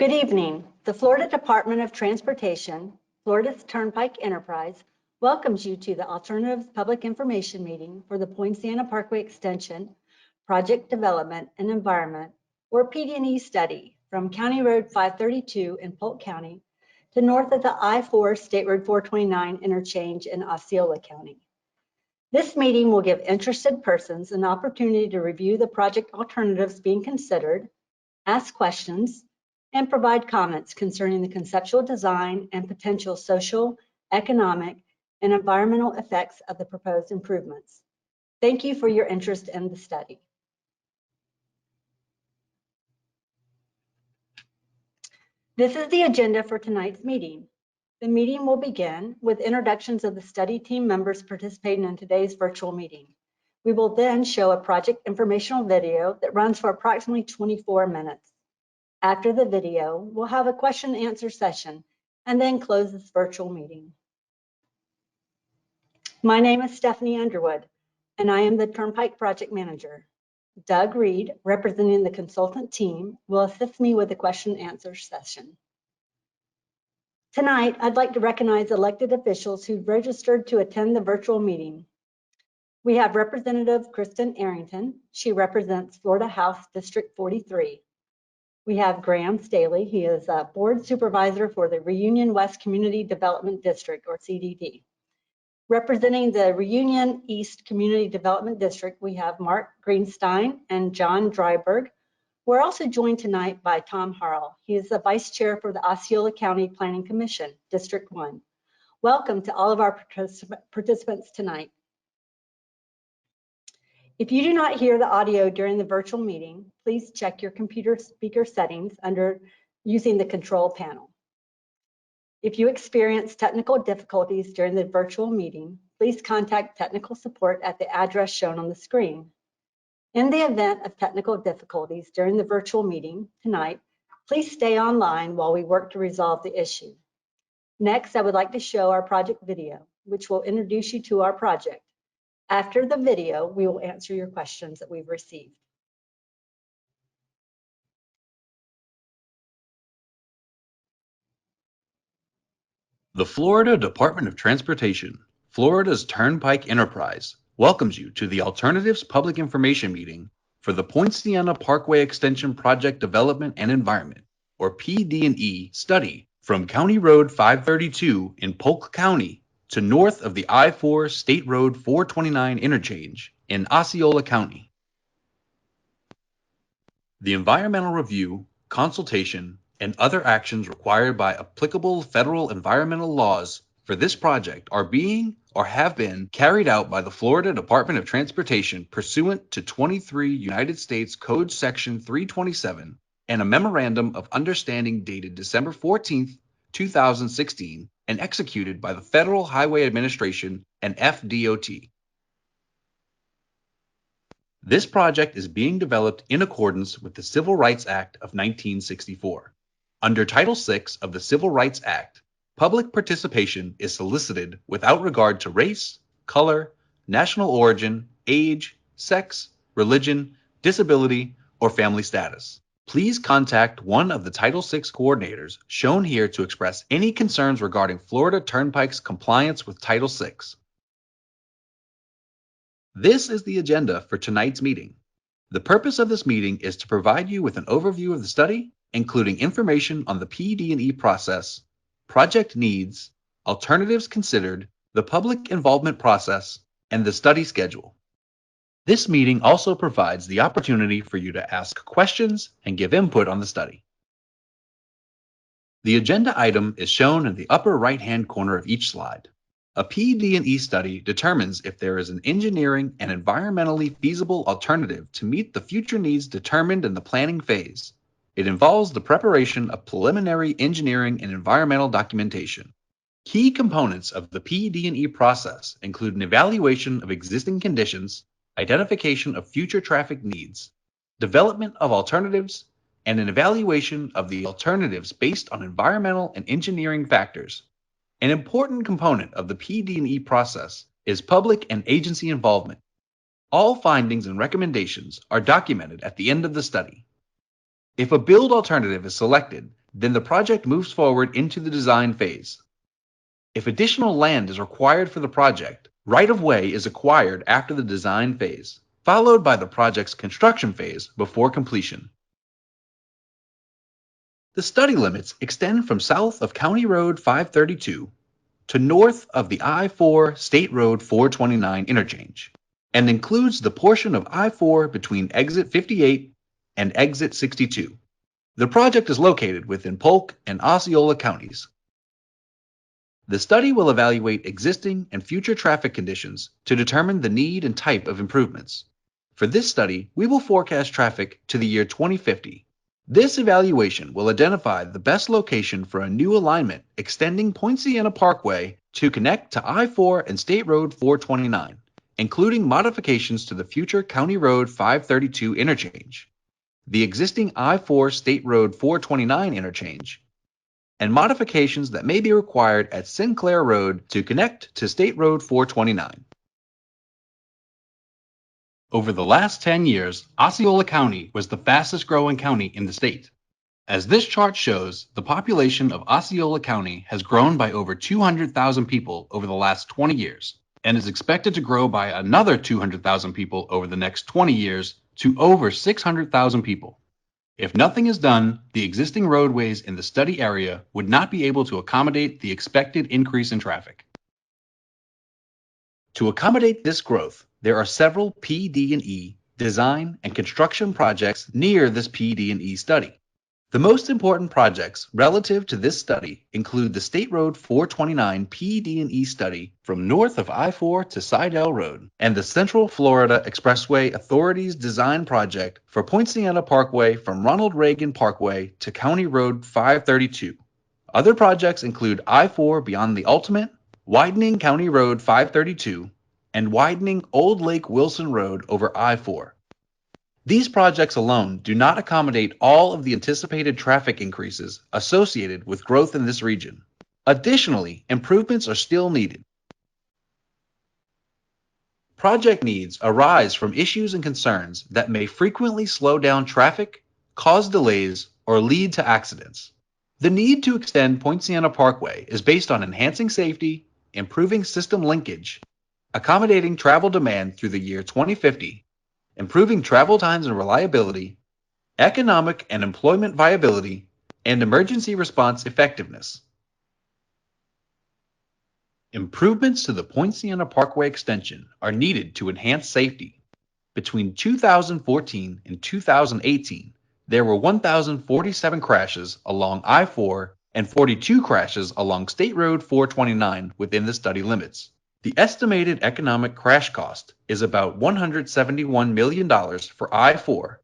Good evening. The Florida Department of Transportation, Florida's Turnpike Enterprise, welcomes you to the Alternatives Public Information Meeting for the Poinciana Parkway Extension, Project Development and Environment, or PD&E Study, from County Road 532 in Polk County to north of the I-4 State Road 429 interchange in Osceola County. This meeting will give interested persons an opportunity to review the project alternatives being considered, ask questions, and provide comments concerning the conceptual design and potential social, economic, and environmental effects of the proposed improvements. Thank you for your interest in the study. This is the agenda for tonight's meeting. The meeting will begin with introductions of the study team members participating in today's virtual meeting. We will then show a project informational video that runs for approximately 24 minutes. After the video, we'll have a question and answer session and then close this virtual meeting. My name is Stephanie Underwood, and I am the Turnpike Project Manager. Doug Reed, representing the consultant team, will assist me with the question and answer session. Tonight, I'd like to recognize elected officials who registered to attend the virtual meeting. We have Representative Kristen Arrington. She represents Florida House District 43. We have Graham Staley. He is a board supervisor for the Reunion West Community Development District, or CDD. Representing the Reunion East Community Development District, we have Mark Greenstein and John Dryberg. We're also joined tonight by Tom Harrell. He is the vice chair for the Osceola County Planning Commission, District 1. Welcome to all of our participants tonight. If you do not hear the audio during the virtual meeting, please check your computer speaker settings under using the control panel. If you experience technical difficulties during the virtual meeting, please contact technical support at the address shown on the screen. In the event of technical difficulties during the virtual meeting tonight, please stay online while we work to resolve the issue. Next, I would like to show our project video, which will introduce you to our project. After the video, we will answer your questions that we've received. The Florida Department of Transportation, Florida's Turnpike Enterprise, welcomes you to the Alternatives Public Information Meeting for the Poinciana Parkway Extension Project Development and Environment, or PD&E Study, from County Road 532 in Polk County to north of the I-4 State Road 429 interchange in Osceola County. The environmental review, consultation, and other actions required by applicable federal environmental laws for this project are being or have been carried out by the Florida Department of Transportation pursuant to 23 United States Code Section 327 and a Memorandum of Understanding dated December 14, 2016, and executed by the Federal Highway Administration and FDOT. This project is being developed in accordance with the Civil Rights Act of 1964. Under Title VI of the Civil Rights Act, public participation is solicited without regard to race, color, national origin, age, sex, religion, disability, or family status. Please contact one of the Title VI coordinators shown here to express any concerns regarding Florida Turnpike's compliance with Title VI. This is the agenda for tonight's meeting. The purpose of this meeting is to provide you with an overview of the study, including information on the PD&E process, project needs, alternatives considered, the public involvement process, and the study schedule. This meeting also provides the opportunity for you to ask questions and give input on the study. The agenda item is shown in the upper right-hand corner of each slide. A PD&E study determines if there is an engineering and environmentally feasible alternative to meet the future needs determined in the planning phase. It involves the preparation of preliminary engineering and environmental documentation. Key components of the PD&E process include an evaluation of existing conditions, identification of future traffic needs, development of alternatives, and an evaluation of the alternatives based on environmental and engineering factors. An important component of the PD&E process is public and agency involvement. All findings and recommendations are documented at the end of the study. If a build alternative is selected, then the project moves forward into the design phase. If additional land is required for the project, right-of-way is acquired after the design phase, followed by the project's construction phase before completion. The study limits extend from south of County Road 532 to north of the I-4 State Road 429 interchange, and includes the portion of I-4 between exit 58 and exit 62. The project is located within Polk and Osceola counties. The study will evaluate existing and future traffic conditions to determine the need and type of improvements. For this study, we will forecast traffic to the year 2050. This evaluation will identify the best location for a new alignment extending Poinciana Parkway to connect to I-4 and State Road 429, including modifications to the future County Road 532 interchange, the existing I-4 State Road 429 interchange, and modifications that may be required at Sinclair Road to connect to State Road 429. Over the last 10 years, Osceola County was the fastest growing county in the state. As this chart shows, the population of Osceola County has grown by over 200,000 people over the last 20 years, and is expected to grow by another 200,000 people over the next 20 years to over 600,000 people. If nothing is done, the existing roadways in the study area would not be able to accommodate the expected increase in traffic. To accommodate this growth, there are several PD&E design and construction projects near this PD&E study. The most important projects relative to this study include the State Road 429 PD&E study from north of I-4 to Sidell Road, and the Central Florida Expressway Authority's design project for Poinciana Parkway from Ronald Reagan Parkway to County Road 532. Other projects include I-4 beyond the Ultimate, widening County Road 532, and widening Old Lake Wilson Road over I-4. These projects alone do not accommodate all of the anticipated traffic increases associated with growth in this region. Additionally, improvements are still needed. Project needs arise from issues and concerns that may frequently slow down traffic, cause delays, or lead to accidents. The need to extend Poinciana Parkway is based on enhancing safety, improving system linkage, accommodating travel demand through the year 2050, improving travel times and reliability, economic and employment viability, and emergency response effectiveness. Improvements to the Poinciana Parkway extension are needed to enhance safety. Between 2014 and 2018, there were 1,047 crashes along I-4 and 42 crashes along State Road 429 within the study limits. The estimated economic crash cost is about $171 million for I-4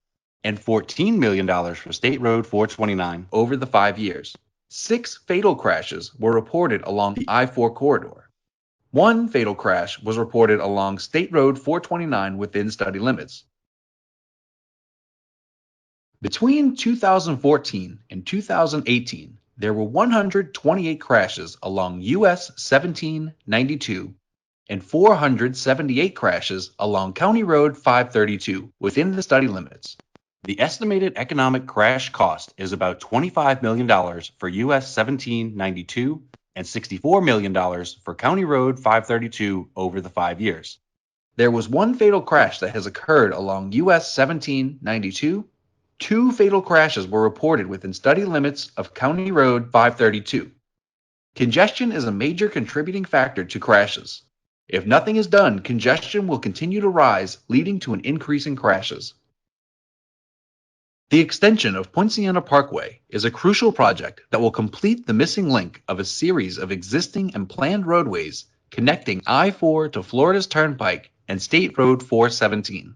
and $14 million for State Road 429 over the 5 years. 6 fatal crashes were reported along the I-4 corridor. 1 fatal crash was reported along State Road 429 within study limits. Between 2014 and 2018, there were 128 crashes along US 1792 and 478 crashes along County Road 532 within the study limits. The estimated economic crash cost is about $25 million for US 1792 and $64 million for County Road 532 over the 5 years. There was 1 fatal crash that has occurred along US 1792. 2 fatal crashes were reported within study limits of County Road 532. Congestion is a major contributing factor to crashes. If nothing is done, congestion will continue to rise, leading to an increase in crashes. The extension of Poinciana Parkway is a crucial project that will complete the missing link of a series of existing and planned roadways connecting I-4 to Florida's Turnpike and State Road 417.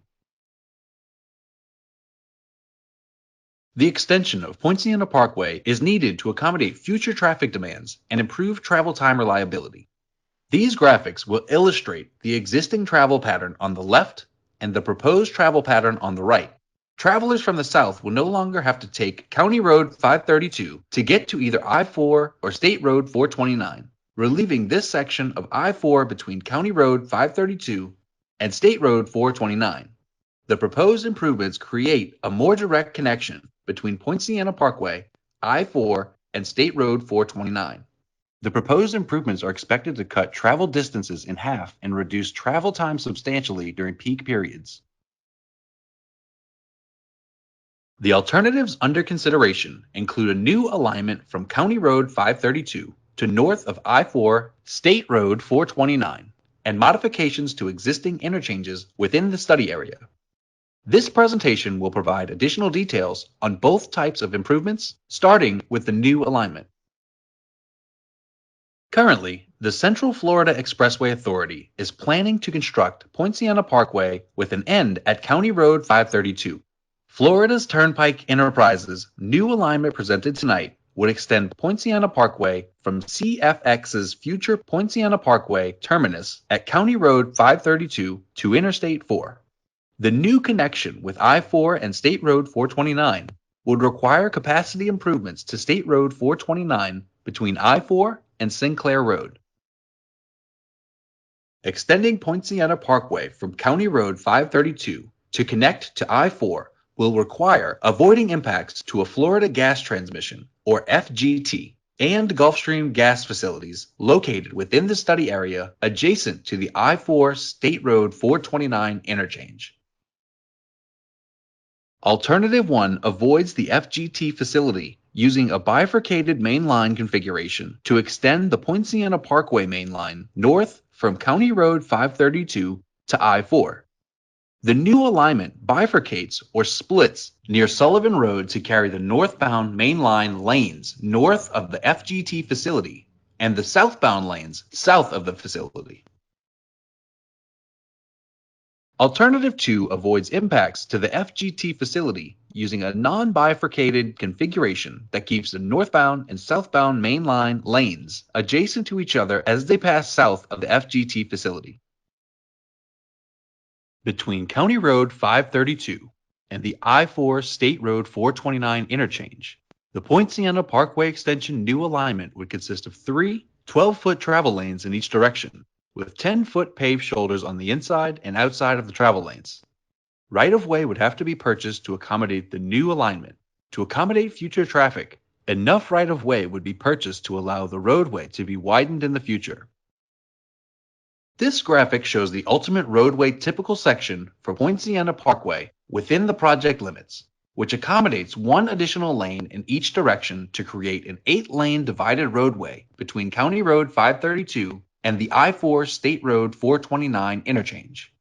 The extension of Poinciana Parkway is needed to accommodate future traffic demands and improve travel time reliability. These graphics will illustrate the existing travel pattern on the left and the proposed travel pattern on the right. Travelers from the south will no longer have to take County Road 532 to get to either I-4 or State Road 429, relieving this section of I-4 between County Road 532 and State Road 429. The proposed improvements create a more direct connection between Poinciana Parkway, I-4, and State Road 429. The proposed improvements are expected to cut travel distances in half and reduce travel time substantially during peak periods. The alternatives under consideration include a new alignment from County Road 532 to north of I-4 State Road 429 and modifications to existing interchanges within the study area. This presentation will provide additional details on both types of improvements, starting with the new alignment. Currently, the Central Florida Expressway Authority is planning to construct Poinciana Parkway with an end at County Road 532. Florida's Turnpike Enterprises' new alignment presented tonight would extend Poinciana Parkway from CFX's future Poinciana Parkway terminus at County Road 532 to Interstate 4. The new connection with I-4 and State Road 429 would require capacity improvements to State Road 429 between I-4 and Sinclair Road. Extending Poinciana Parkway from County Road 532 to connect to I-4 will require avoiding impacts to a Florida gas transmission, or FGT, and Gulfstream gas facilities located within the study area adjacent to the I-4 State Road 429 interchange. Alternative 1 avoids the FGT facility using a bifurcated mainline configuration to extend the Poinciana Parkway mainline north from County Road 532 to I-4. The new alignment bifurcates or splits near Sullivan Road to carry the northbound mainline lanes north of the FGT facility and the southbound lanes south of the facility. Alternative 2 avoids impacts to the FGT facility using a non-bifurcated configuration that keeps the northbound and southbound mainline lanes adjacent to each other as they pass south of the FGT facility. Between County Road 532 and the I-4 State Road 429 interchange, the Poinciana Parkway Extension new alignment would consist of 3 12-foot travel lanes in each direction, with 10-foot paved shoulders on the inside and outside of the travel lanes. Right-of-way would have to be purchased to accommodate the new alignment. To accommodate future traffic, enough right-of-way would be purchased to allow the roadway to be widened in the future. This graphic shows the ultimate roadway typical section for Poinciana Parkway within the project limits, which accommodates one additional lane in each direction to create an 8-lane divided roadway between County Road 532 and the I-4 State Road 429 interchange.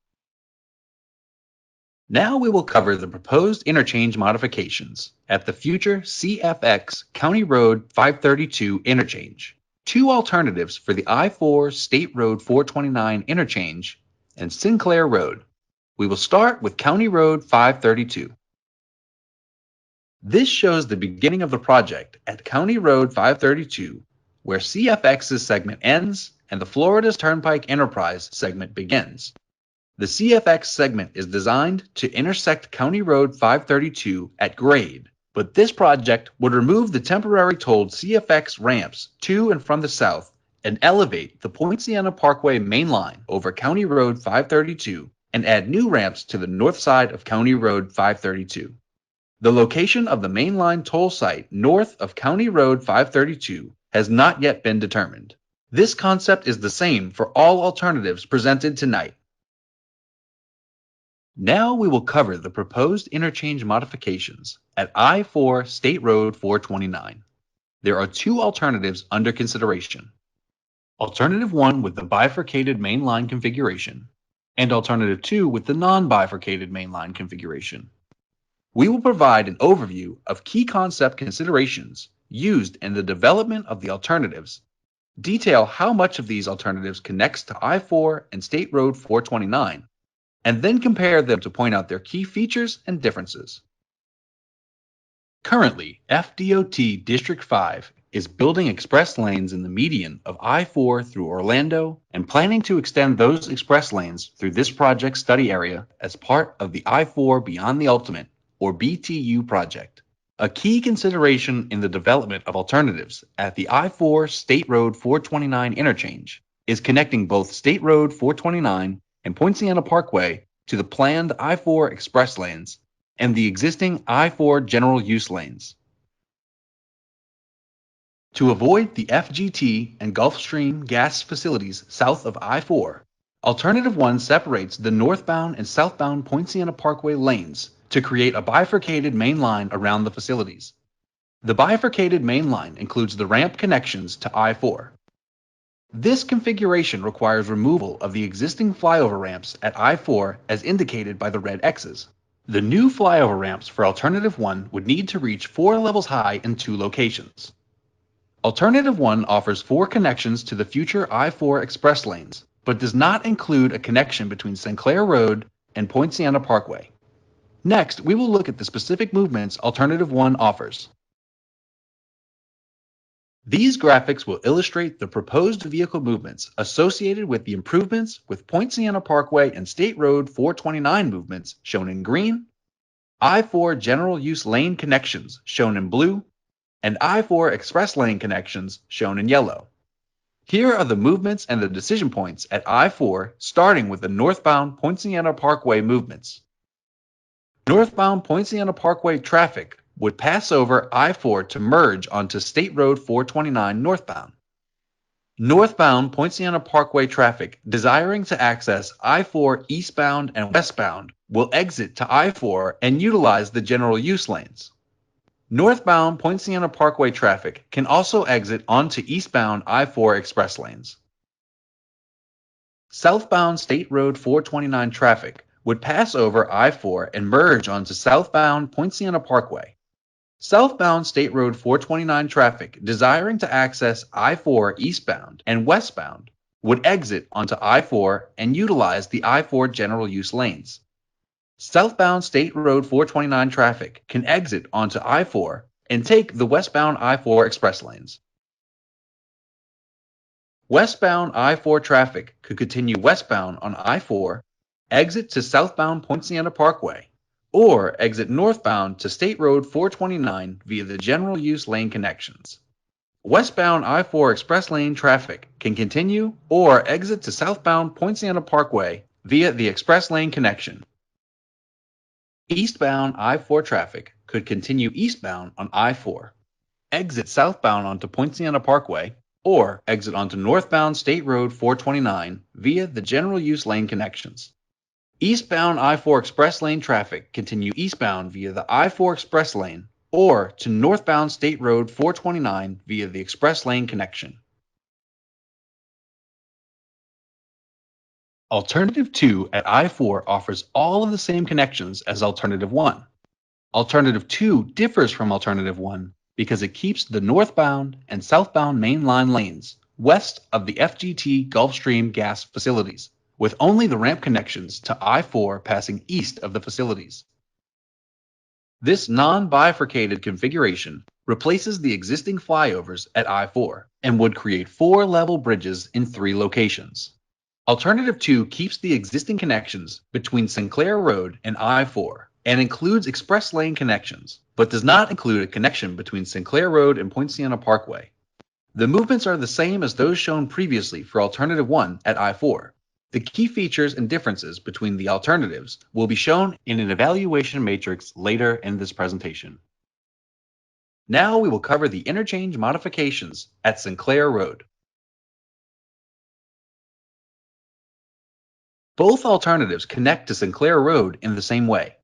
Now we will cover the proposed interchange modifications at the future CFX County Road 532 interchange. 2 alternatives for the I-4 State Road 429 interchange and Sinclair Road. We will start with County Road 532. This shows the beginning of the project at County Road 532, where CFX's segment ends and the Florida's Turnpike Enterprise segment begins. The CFX segment is designed to intersect County Road 532 at grade, but this project would remove the temporary tolled CFX ramps to and from the south and elevate the Poinciana Parkway main line over County Road 532 and add new ramps to the north side of County Road 532. The location of the mainline toll site north of County Road 532 has not yet been determined. This concept is the same for all alternatives presented tonight. Now we will cover the proposed interchange modifications at I-4 State Road 429. There are 2 alternatives under consideration. Alternative 1 with the bifurcated mainline configuration, and Alternative 2 with the non-bifurcated mainline configuration. We will provide an overview of key concept considerations used in the development of the alternatives, detail how much of these alternatives connects to I-4 and State Road 429, and then compare them to point out their key features and differences. Currently, FDOT District 5 is building express lanes in the median of I-4 through Orlando and planning to extend those express lanes through this project study area as part of the I-4 Beyond the Ultimate, or BTU project. A key consideration in the development of alternatives at the I-4 State Road 429 interchange is connecting both State Road 429 and Poinciana Parkway to the planned I-4 express lanes and the existing I-4 general use lanes. To avoid the FGT and Gulf Stream gas facilities south of I-4, Alternative 1 separates the northbound and southbound Poinciana Parkway lanes to create a bifurcated main line around the facilities. The bifurcated main line includes the ramp connections to I-4. This configuration requires removal of the existing flyover ramps at I-4 as indicated by the red X's. The new flyover ramps for Alternative 1 would need to reach 4 levels high in 2 locations. Alternative 1 offers 4 connections to the future I-4 express lanes, but does not include a connection between Sinclair Road and Poinciana Parkway. Next, we will look at the specific movements Alternative 1 offers. These graphics will illustrate the proposed vehicle movements associated with the improvements with Poinciana Parkway and State Road 429 movements shown in green, I-4 general use lane connections shown in blue, and I-4 express lane connections shown in yellow. Here are the movements and the decision points at I-4 starting with the northbound Poinciana Parkway movements. Northbound Poinciana Parkway traffic would pass over I-4 to merge onto State Road 429 northbound. Northbound Poinciana Parkway traffic desiring to access I-4 eastbound and westbound will exit to I-4 and utilize the general use lanes. Northbound Poinciana Parkway traffic can also exit onto eastbound I-4 express lanes. Southbound State Road 429 traffic would pass over I-4 and merge onto southbound Poinciana Parkway. Southbound State Road 429 traffic desiring to access I-4 eastbound and westbound would exit onto I-4 and utilize the I-4 general use lanes. Southbound State Road 429 traffic can exit onto I-4 and take the westbound I-4 express lanes. Westbound I-4 traffic could continue westbound on I-4, exit to southbound Poinciana Parkway, or exit northbound to State Road 429 via the general use lane connections. Westbound I-4 express lane traffic can continue or exit to southbound Poinciana Parkway via the express lane connection. Eastbound I-4 traffic could continue eastbound on I-4, exit southbound onto Poinciana Parkway, or exit onto northbound State Road 429 via the general use lane connections. Eastbound I-4 express lane traffic continue eastbound via the I-4 express lane or to northbound State Road 429 via the express lane connection. Alternative 2 at I-4 offers all of the same connections as Alternative 1. Alternative 2 differs from Alternative 1 because it keeps the northbound and southbound mainline lanes west of the FGT Gulfstream gas facilities, with only the ramp connections to I-4 passing east of the facilities. This non-bifurcated configuration replaces the existing flyovers at I-4 and would create 4 level bridges in 3 locations. Alternative 2 keeps the existing connections between Sinclair Road and I-4 and includes express lane connections, but does not include a connection between Sinclair Road and Poinciana Parkway. The movements are the same as those shown previously for Alternative 1 at I-4. The key features and differences between the alternatives will be shown in an evaluation matrix later in this presentation. Now we will cover the interchange modifications at Sinclair Road. Both alternatives connect to Sinclair Road in the same way.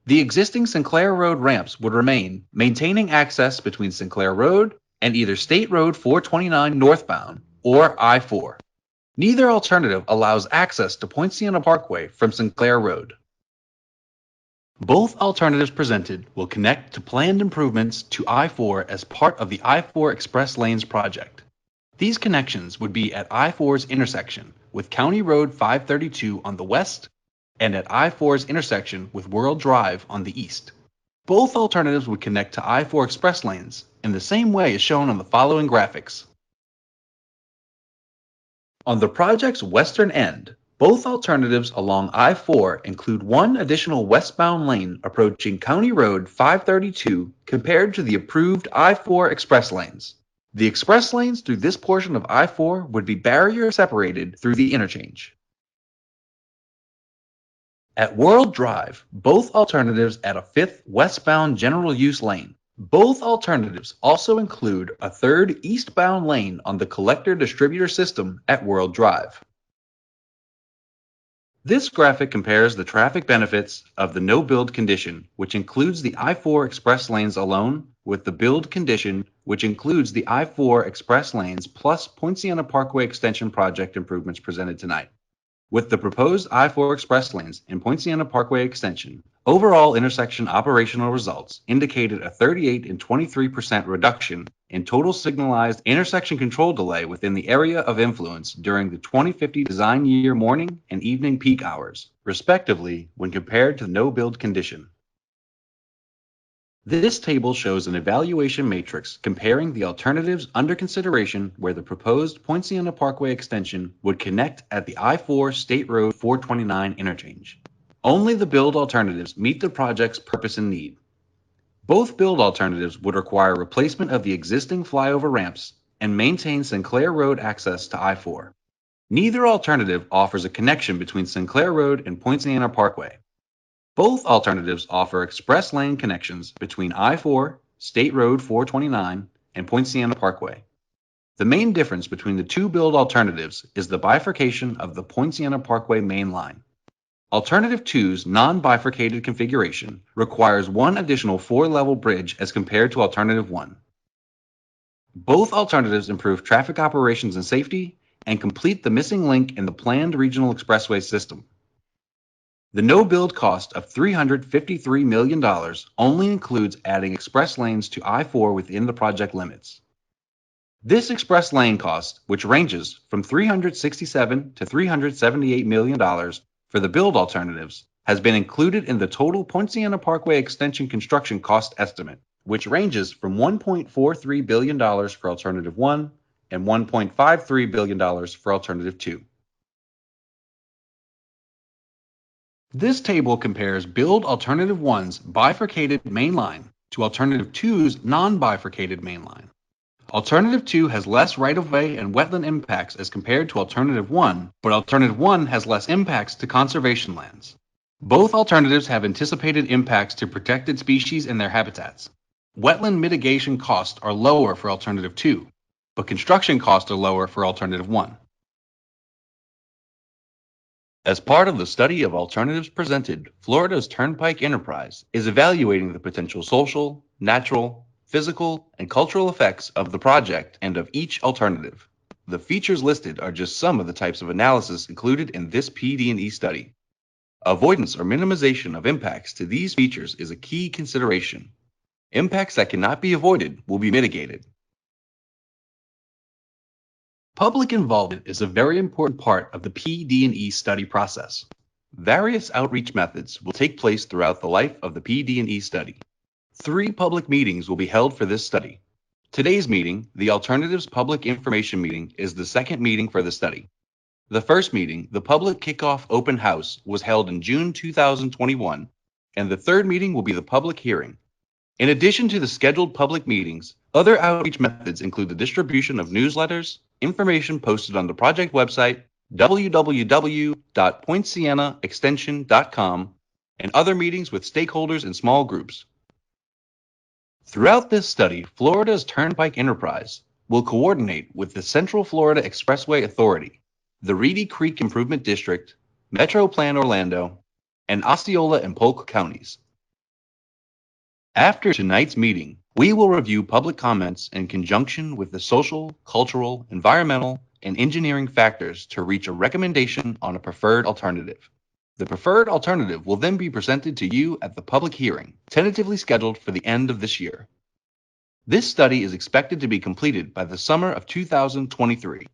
The existing Sinclair Road ramps would remain, maintaining access between Sinclair Road and either State Road 429 northbound or I-4. Neither alternative allows access to Poinciana Parkway from Sinclair Road. Both alternatives presented will connect to planned improvements to I-4 as part of the I-4 Express Lanes project. These connections would be at I-4's intersection with County Road 532 on the west and at I-4's intersection with World Drive on the east. Both alternatives would connect to I-4 Express Lanes in the same way as shown on the following graphics. On the project's western end, both alternatives along I-4 include one additional westbound lane approaching County Road 532 compared to the approved I-4 express lanes. The express lanes through this portion of I-4 would be barrier separated through the interchange. At World Drive, both alternatives add a fifth westbound general use lane, Both alternatives also include a third eastbound lane on the collector-distributor system at World Drive. This graphic compares the traffic benefits of the no-build condition, which includes the I-4 express lanes alone, with the build condition, which includes the I-4 express lanes plus Poinciana Parkway Extension project improvements presented tonight. With the proposed I-4 express lanes and Poinciana Parkway Extension, overall intersection operational results indicated a 38 and 23% reduction in total signalized intersection control delay within the area of influence during the 2050 design year morning and evening peak hours, respectively, when compared to the no-build condition. This table shows an evaluation matrix comparing the alternatives under consideration where the proposed Poinciana Parkway extension would connect at the I-4 State Road 429 interchange. Only the build alternatives meet the project's purpose and need. Both build alternatives would require replacement of the existing flyover ramps and maintain Sinclair Road access to I-4. Neither alternative offers a connection between Sinclair Road and Poinciana Parkway. Both alternatives offer express lane connections between I-4, State Road 429, and Poinciana Parkway. The main difference between the two build alternatives is the bifurcation of the Poinciana Parkway main line. Alternative 2's non-bifurcated configuration requires one additional 4-level bridge as compared to Alternative 1. Both alternatives improve traffic operations and safety and complete the missing link in the planned regional expressway system. The no-build cost of $353 million only includes adding express lanes to I-4 within the project limits. This express lane cost, which ranges from $367 to $378 million for the build alternatives, has been included in the total Poinciana Parkway extension construction cost estimate, which ranges from $1.43 billion for Alternative 1 and $1.53 billion for Alternative 2. This table compares build Alternative 1's bifurcated main line to Alternative 2's non-bifurcated main line. Alternative 2 has less right-of-way and wetland impacts as compared to Alternative 1, but Alternative 1 has less impacts to conservation lands. Both alternatives have anticipated impacts to protected species and their habitats. Wetland mitigation costs are lower for Alternative 2, but construction costs are lower for Alternative 1. As part of the study of alternatives presented, Florida's Turnpike Enterprise is evaluating the potential social, natural, physical, and cultural effects of the project and of each alternative. The features listed are just some of the types of analysis included in this PD&E study. Avoidance or minimization of impacts to these features is a key consideration. Impacts that cannot be avoided will be mitigated. Public involvement is a very important part of the PD&E study process. Various outreach methods will take place throughout the life of the PD&E study. 3 public meetings will be held for this study. Today's meeting, the Alternatives Public Information Meeting, is the second meeting for the study. The first meeting, the Public Kickoff Open House, was held in June 2021, and the third meeting will be the public hearing. In addition to the scheduled public meetings, other outreach methods include the distribution of newsletters, information posted on the project website, www.poincianaextension.com, and other meetings with stakeholders and small groups. Throughout this study, Florida's Turnpike Enterprise will coordinate with the Central Florida Expressway Authority, the Reedy Creek Improvement District, Metro Plan Orlando, and Osceola and Polk counties. After tonight's meeting, we will review public comments in conjunction with the social, cultural, environmental, and engineering factors to reach a recommendation on a preferred alternative. The preferred alternative will then be presented to you at the public hearing, tentatively scheduled for the end of this year. This study is expected to be completed by the summer of 2023.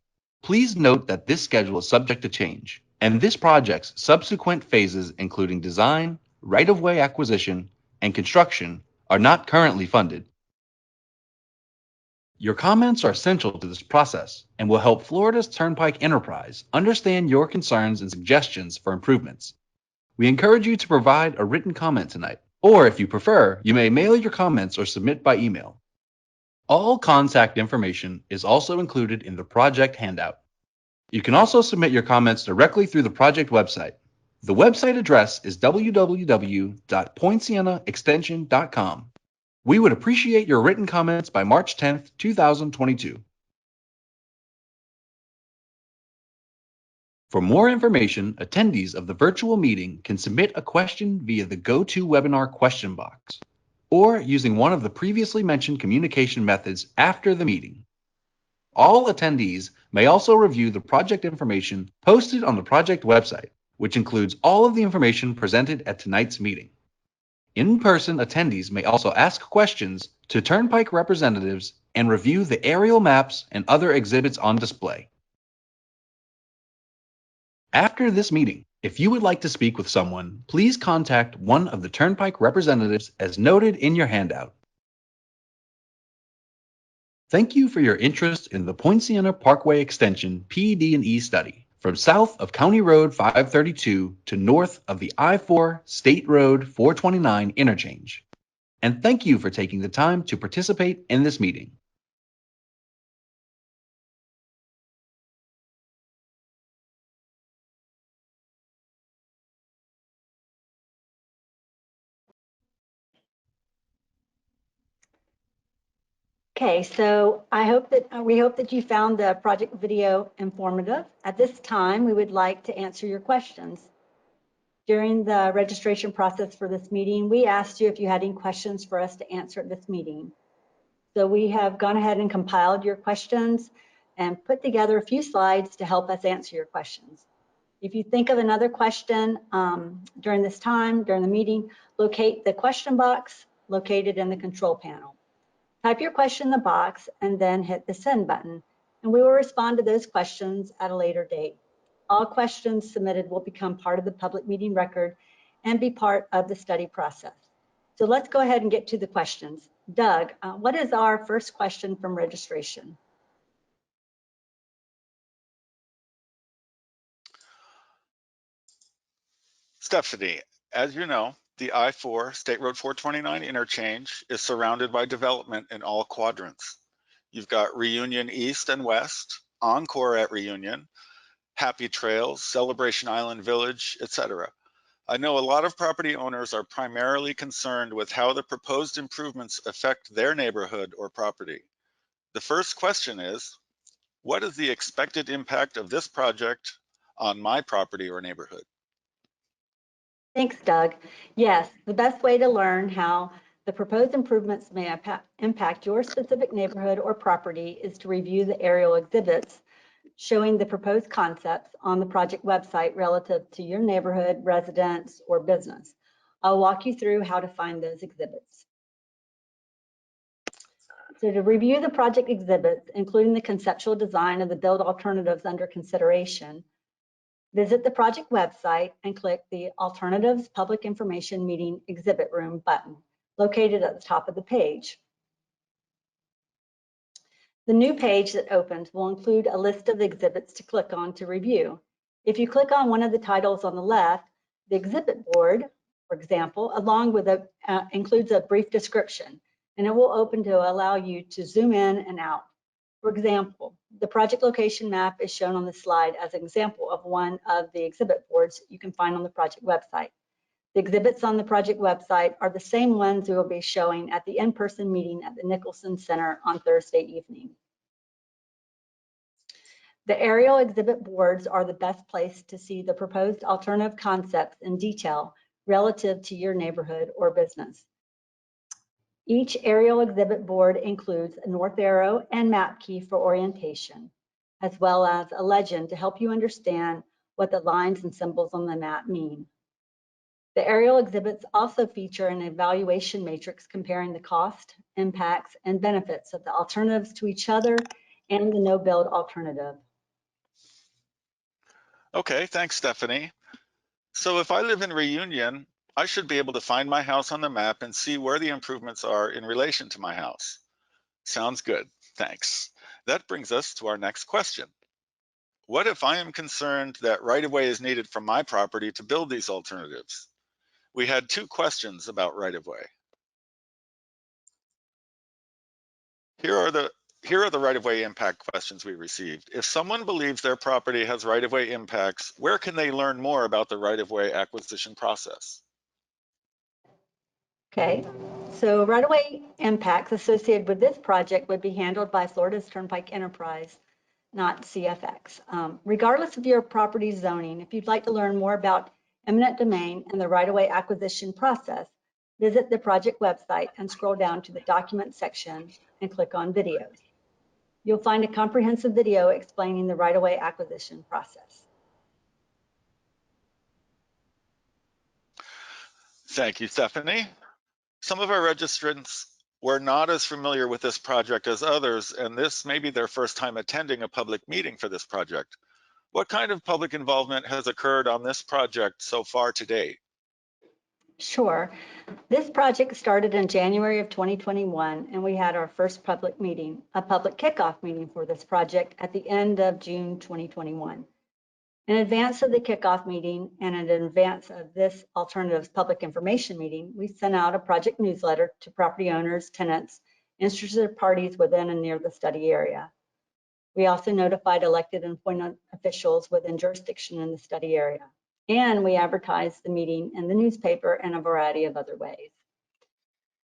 Please note that this schedule is subject to change, and this project's subsequent phases, including design, right-of-way acquisition, and construction, are not currently funded. Your comments are essential to this process and will help Florida's Turnpike Enterprise understand your concerns and suggestions for improvements. We encourage you to provide a written comment tonight, or if you prefer, you may mail your comments or submit by email. All contact information is also included in the project handout. You can also submit your comments directly through the project website. The website address is www.poincianaextension.com. We would appreciate your written comments by March 10th, 2022. For more information, attendees of the virtual meeting can submit a question via the GoToWebinar question box or using one of the previously mentioned communication methods after the meeting. All attendees may also review the project information posted on the project website, which includes all of the information presented at tonight's meeting. In-person attendees may also ask questions to Turnpike representatives and review the aerial maps and other exhibits on display. After this meeting, if you would like to speak with someone, please contact one of the Turnpike representatives as noted in your handout. Thank you for your interest in the Poinciana Parkway Extension PD&E Study from south of County Road 532 to north of the I-4 State Road 429 interchange. And thank you for taking the time to participate in this meeting. Okay, so we hope that you found the project video informative. At this time, we would like to answer your questions. During the registration process for this meeting, we asked you if you had any questions for us to answer at this meeting. So we have gone ahead and compiled your questions and put together a few slides to help us answer your questions. If you think of another question during this time, during the meeting, locate the question box located in the control panel. Type your question in the box and then hit the send button, and we will respond to those questions at a later date. All questions submitted will become part of the public meeting record and be part of the study process. So let's go ahead and get to the questions. Doug, what is our first question from registration? Stephanie, as you know, the I-4 State Road 429 interchange is surrounded by development in all quadrants. You've got Reunion East and West, Encore at Reunion, Happy Trails, Celebration Island Village, etc. I know a lot of property owners are primarily concerned with how the proposed improvements affect their neighborhood or property. The first question is, what is the expected impact of this project on my property or neighborhood? Thanks, Doug. Yes, the best way to learn how the proposed improvements may impact your specific neighborhood or property is to review the aerial exhibits showing the proposed concepts on the project website relative to your neighborhood, residence, or business. I'll walk you through how to find those exhibits. So to review the project exhibits, including the conceptual design of the build alternatives under consideration, visit the project website and click the Alternatives Public Information Meeting Exhibit Room button located at the top of the page. The new page that opens will include a list of exhibits to click on to review. If you click on one of the titles on the left, the exhibit board, for example, along with includes a brief description, and it will open to allow you to zoom in and out. For example, the project location map is shown on the slide as an example of one of the exhibit boards you can find on the project website. The exhibits on the project website are the same ones we will be showing at the in-person meeting at the Nicholson Center on Thursday evening. The aerial exhibit boards are the best place to see the proposed alternative concepts in detail relative to your neighborhood or business. Each aerial exhibit board includes a north arrow and map key for orientation, as well as a legend to help you understand what the lines and symbols on the map mean. The aerial exhibits also feature an evaluation matrix comparing the cost, impacts, and benefits of the alternatives to each other and the no-build alternative. Okay, thanks, Stephanie. So if I live in Reunion, I should be able to find my house on the map and see where the improvements are in relation to my house. Sounds good, thanks. That brings us to our next question. What if I am concerned that right-of-way is needed from my property to build these alternatives? We had two questions about right-of-way. Here are the right-of-way impact questions we received. If someone believes their property has right-of-way impacts, where can they learn more about the right-of-way acquisition process? Okay, So right-of-way impacts associated with this project would be handled by Florida's Turnpike Enterprise, not CFX. Regardless of your property zoning, if you'd like to learn more about eminent domain and the right-of-way acquisition process, visit the project website and scroll down to the Documents section and click on Videos. You'll find a comprehensive video explaining the right-of-way acquisition process. Thank you, Stephanie. Some of our registrants were not as familiar with this project as others, and this may be their first time attending a public meeting for this project. What kind of public involvement has occurred on this project so far to date? Sure. This project started in January of 2021, and we had our first public meeting, a public kickoff meeting for this project at the end of June 2021. In advance of the kickoff meeting and in advance of this alternatives public information meeting, we sent out a project newsletter to property owners, tenants, interested parties within and near the study area. We also notified elected and appointed officials within jurisdiction in the study area. And we advertised the meeting in the newspaper and a variety of other ways.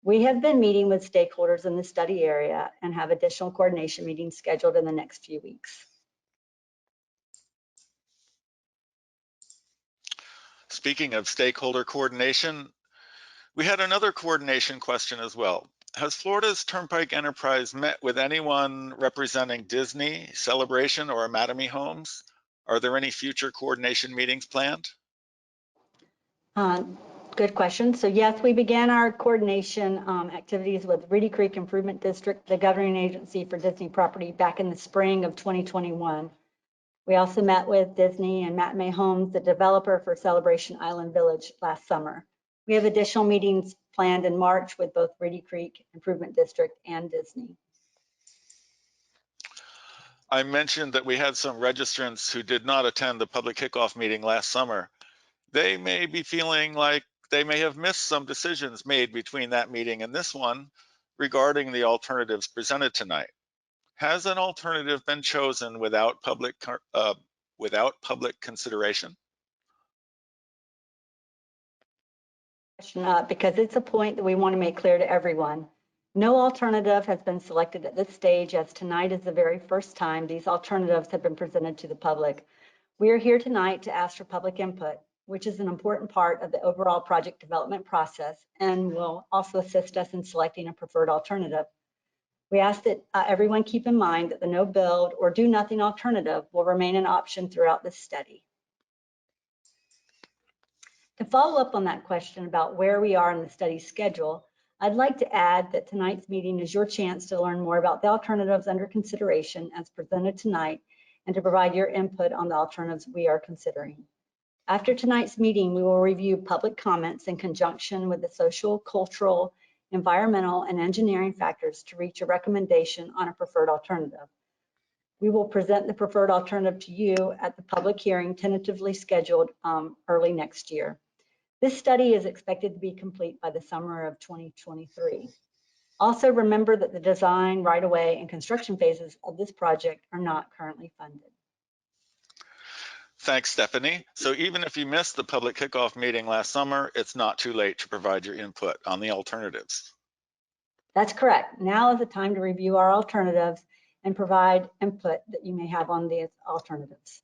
We have been meeting with stakeholders in the study area and have additional coordination meetings scheduled in the next few weeks. Speaking of stakeholder coordination, we had another coordination question as well. Has Florida's Turnpike Enterprise met with anyone representing Disney, Celebration, or Mattamy Homes? Are there any future coordination meetings planned? Good question. So yes, we began our coordination activities with Reedy Creek Improvement District, the governing agency for Disney property, back in the spring of 2021. We also met with Disney and Mattamy Homes, the developer for Celebration Island Village, last summer. We have additional meetings planned in March with both Reedy Creek Improvement District and Disney. I mentioned that we had some registrants who did not attend the public kickoff meeting last summer. They may be feeling like they may have missed some decisions made between that meeting and this one regarding the alternatives presented tonight. Has an alternative been chosen without public consideration? Because it's a point that we want to make clear to everyone. No alternative has been selected at this stage, as tonight is the very first time these alternatives have been presented to the public. We are here tonight to ask for public input, which is an important part of the overall project development process and will also assist us in selecting a preferred alternative. We ask that everyone keep in mind that the no build or do nothing alternative will remain an option throughout this study. To follow up on that question about where we are in the study schedule, I'd like to add that tonight's meeting is your chance to learn more about the alternatives under consideration as presented tonight and to provide your input on the alternatives we are considering. After tonight's meeting, we will review public comments in conjunction with the social, cultural, environmental, and engineering factors to reach a recommendation on a preferred alternative. We will present the preferred alternative to you at the public hearing tentatively scheduled early next year. This study is expected to be complete by the summer of 2023. Also remember that the design, right-of-way, and construction phases of this project are not currently funded. Thanks, Stephanie. So even if you missed the public kickoff meeting last summer, it's not too late to provide your input on the alternatives. That's correct. Now is the time to review our alternatives and provide input that you may have on the alternatives.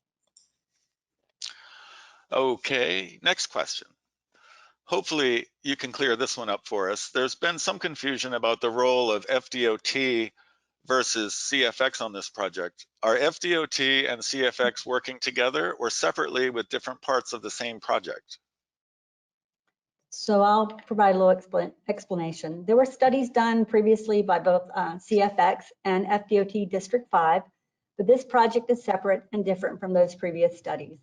Okay, next question. Hopefully you can clear this one up for us. There's been some confusion about the role of FDOT versus CFX on this project. Are FDOT and CFX working together or separately with different parts of the same project? So I'll provide a little explanation. There were studies done previously by both CFX and FDOT District 5, but this project is separate and different from those previous studies.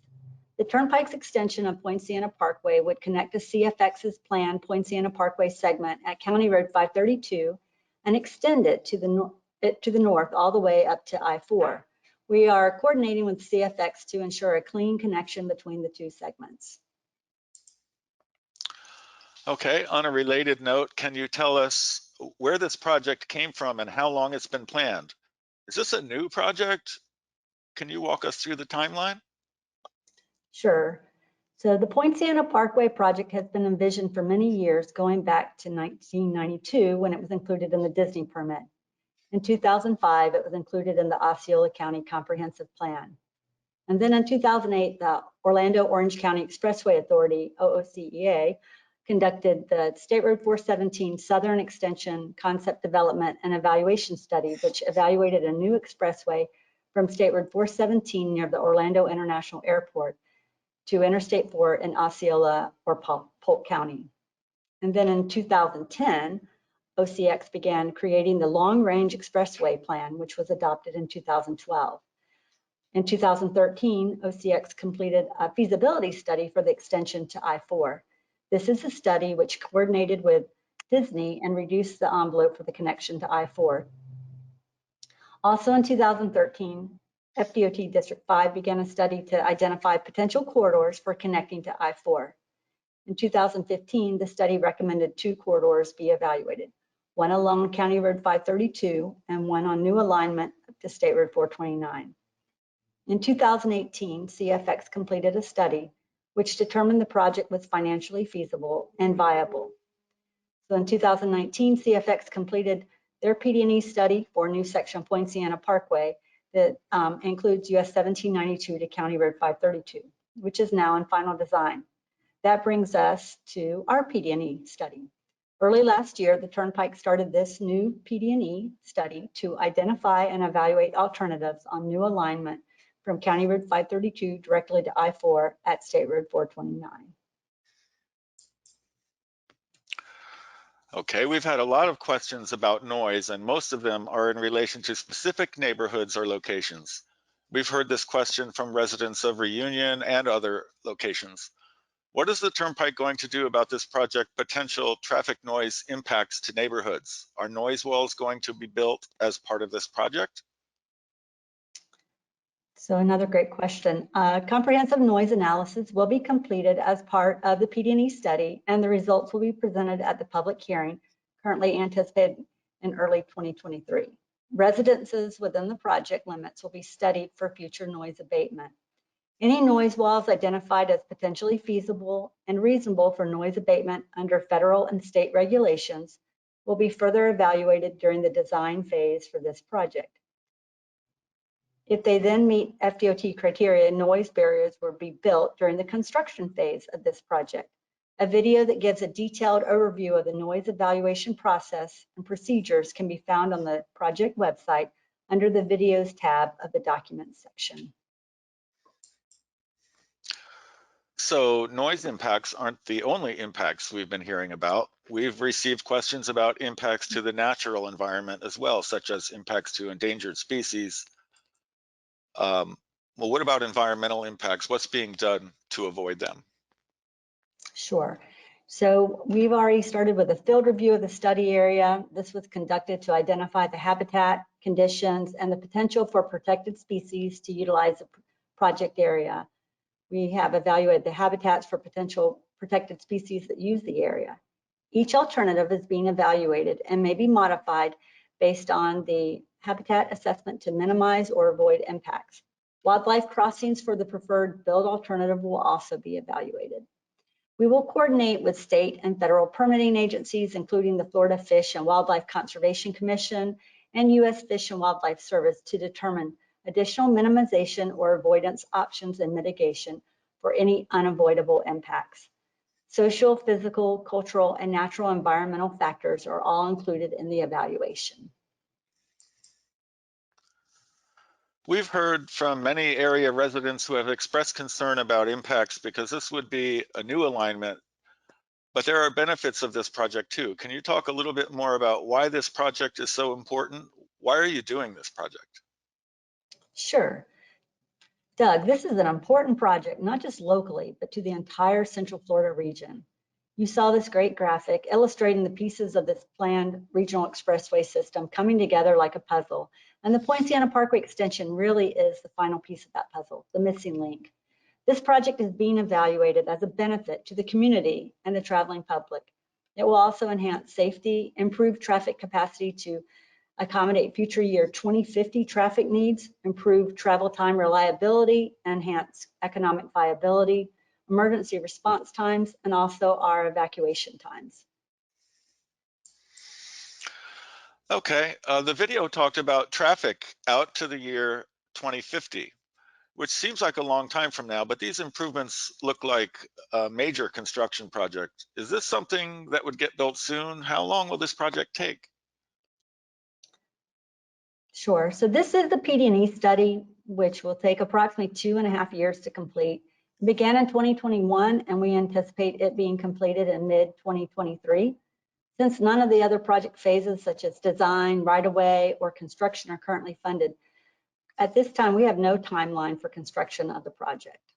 The Turnpike's extension of Poinciana Parkway would connect to CFX's planned Poinciana Parkway segment at County Road 532 and extend it to the north all the way up to I-4. We are coordinating with CFX to ensure a clean connection between the two segments. Okay, on a related note, can you tell us where this project came from and how long it's been planned? Is this a new project? Can you walk us through the timeline? Sure. So the Poinciana Parkway project has been envisioned for many years, going back to 1992 when it was included in the Disney permit. In 2005, it was included in the Osceola County Comprehensive Plan. And then in 2008, the Orlando Orange County Expressway Authority, OOCEA, conducted the State Road 417 Southern Extension Concept Development and Evaluation Study, which evaluated a new expressway from State Road 417 near the Orlando International Airport to Interstate 4 in Osceola or Polk County. And then in 2010, OCX began creating the Long Range Expressway Plan, which was adopted in 2012. In 2013, OCX completed a feasibility study for the extension to I-4. This is a study which coordinated with Disney and reduced the envelope for the connection to I-4. Also in 2013, FDOT District 5 began a study to identify potential corridors for connecting to I-4. In 2015, the study recommended 2 corridors be evaluated, one along County Road 532 and one on new alignment to State Road 429. In 2018, CFX completed a study which determined the project was financially feasible and viable. So in 2019, CFX completed their PD&E study for new section Poinciana Parkway that includes US 1792 to County Road 532, which is now in final design. That brings us to our PD&E study. Early last year, the Turnpike started this new PD&E study to identify and evaluate alternatives on new alignment from County Road 532 directly to I-4 at State Road 429. Okay, we've had a lot of questions about noise, and most of them are in relation to specific neighborhoods or locations. We've heard this question from residents of Reunion and other locations. What is the Turnpike going to do about this project potential traffic noise impacts to neighborhoods? Are noise walls going to be built as part of this project? So another great question. Comprehensive noise analysis will be completed as part of the PD&E study, and the results will be presented at the public hearing, currently anticipated in early 2023. Residences within the project limits will be studied for future noise abatement. Any noise walls identified as potentially feasible and reasonable for noise abatement under federal and state regulations will be further evaluated during the design phase for this project. If they then meet FDOT criteria, noise barriers will be built during the construction phase of this project. A video that gives a detailed overview of the noise evaluation process and procedures can be found on the project website under the videos tab of the documents section. So noise impacts aren't the only impacts we've been hearing about. We've received questions about impacts to the natural environment as well, such as impacts to endangered species. Well, what about environmental impacts? What's being done to avoid them? Sure. So we've already started with a field review of the study area. This was conducted to identify the habitat, conditions, and the potential for protected species to utilize the project area. We have evaluated the habitats for potential protected species that use the area. Each alternative is being evaluated and may be modified based on the habitat assessment to minimize or avoid impacts. Wildlife crossings for the preferred build alternative will also be evaluated. We will coordinate with state and federal permitting agencies, including the Florida Fish and Wildlife Conservation Commission and U.S. Fish and Wildlife Service, to determine additional minimization or avoidance options and mitigation for any unavoidable impacts. Social, physical, cultural, and natural environmental factors are all included in the evaluation. We've heard from many area residents who have expressed concern about impacts because this would be a new alignment, but there are benefits of this project too. Can you talk a little bit more about why this project is so important? Why are you doing this project? Sure. Doug, this is an important project, not just locally, but to the entire Central Florida region. You saw this great graphic illustrating the pieces of this planned regional expressway system coming together like a puzzle. And the Poinciana Parkway extension really is the final piece of that puzzle, the missing link. This project is being evaluated as a benefit to the community and the traveling public. It will also enhance safety, improve traffic capacity to accommodate future year 2050 traffic needs, improve travel time reliability, enhance economic viability, emergency response times, and also our evacuation times. Okay, the video talked about traffic out to the year 2050, which seems like a long time from now, but these improvements look like a major construction project. Is this something that would get built soon? How long will this project take? Sure. So this is the PD&E study, which will take approximately 2.5 years to complete. It began in 2021, and we anticipate it being completed in mid-2023. Since none of the other project phases, such as design, right-of-way, or construction, are currently funded, at this time, we have no timeline for construction of the project.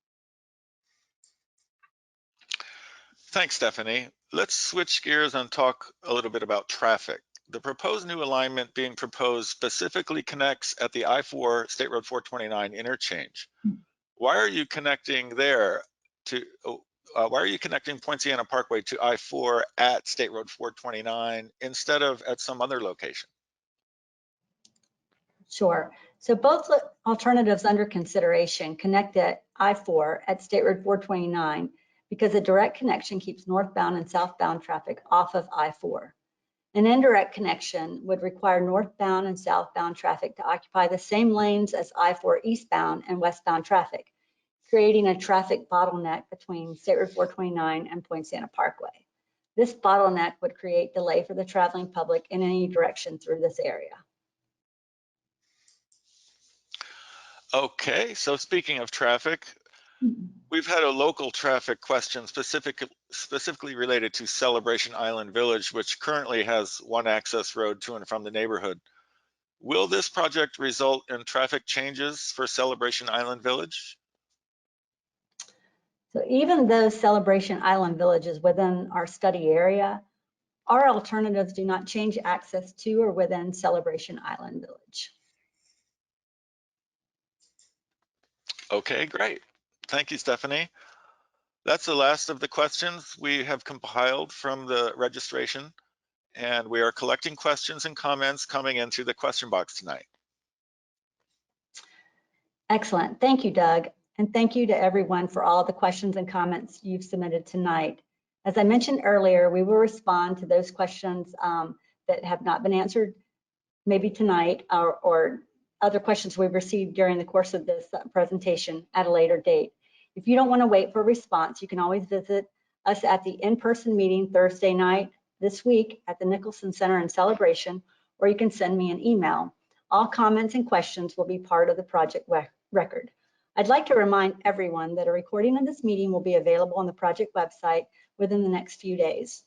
Thanks, Stephanie. Let's switch gears and talk a little bit about traffic. The proposed new alignment being proposed specifically connects at the I-4 State Road 429 interchange. Why are you connecting there to, why are you connecting Poinciana Parkway to I-4 at State Road 429 instead of at some other location? Sure. So both alternatives under consideration connect at I-4 at State Road 429 because a direct connection keeps northbound and southbound traffic off of I-4. An indirect connection would require northbound and southbound traffic to occupy the same lanes as I-4 eastbound and westbound traffic, creating a traffic bottleneck between State Road 429 and Poinciana Parkway. This bottleneck would create delay for the traveling public in any direction through this area. Okay, so speaking of traffic, we've had a local traffic question specifically related to Celebration Island Village, which currently has one access road to and from the neighborhood. Will this project result in traffic changes for Celebration Island Village? So even though Celebration Island Village is within our study area, our alternatives do not change access to or within Celebration Island Village. Okay, great. Thank you, Stephanie. That's the last of the questions we have compiled from the registration, and we are collecting questions and comments coming in through the question box tonight. Excellent. Thank you, Doug. And thank you to everyone for all the questions and comments you've submitted tonight. As I mentioned earlier, we will respond to those questions that have not been answered maybe tonight or other questions we've received during the course of this presentation at a later date. If you don't want to wait for a response, you can always visit us at the in-person meeting Thursday night this week at the Nicholson Center in Celebration, or you can send me an email. All comments and questions will be part of the project record. I'd like to remind everyone that a recording of this meeting will be available on the project website within the next few days.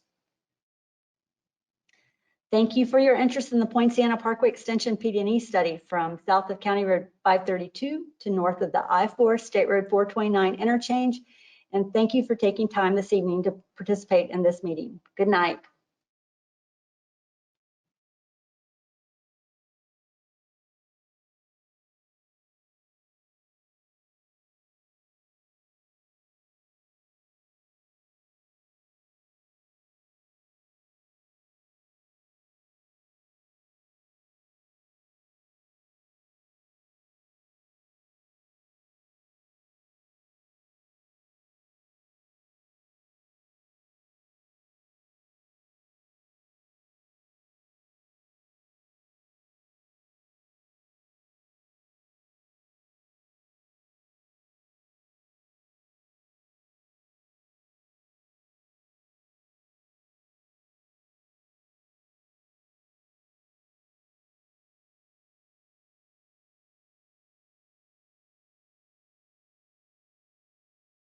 Thank you for your interest in the Poinciana Parkway Extension PD&E study from south of County Road 532 to north of the I-4 State Road 429 interchange. And thank you for taking time this evening to participate in this meeting. Good night.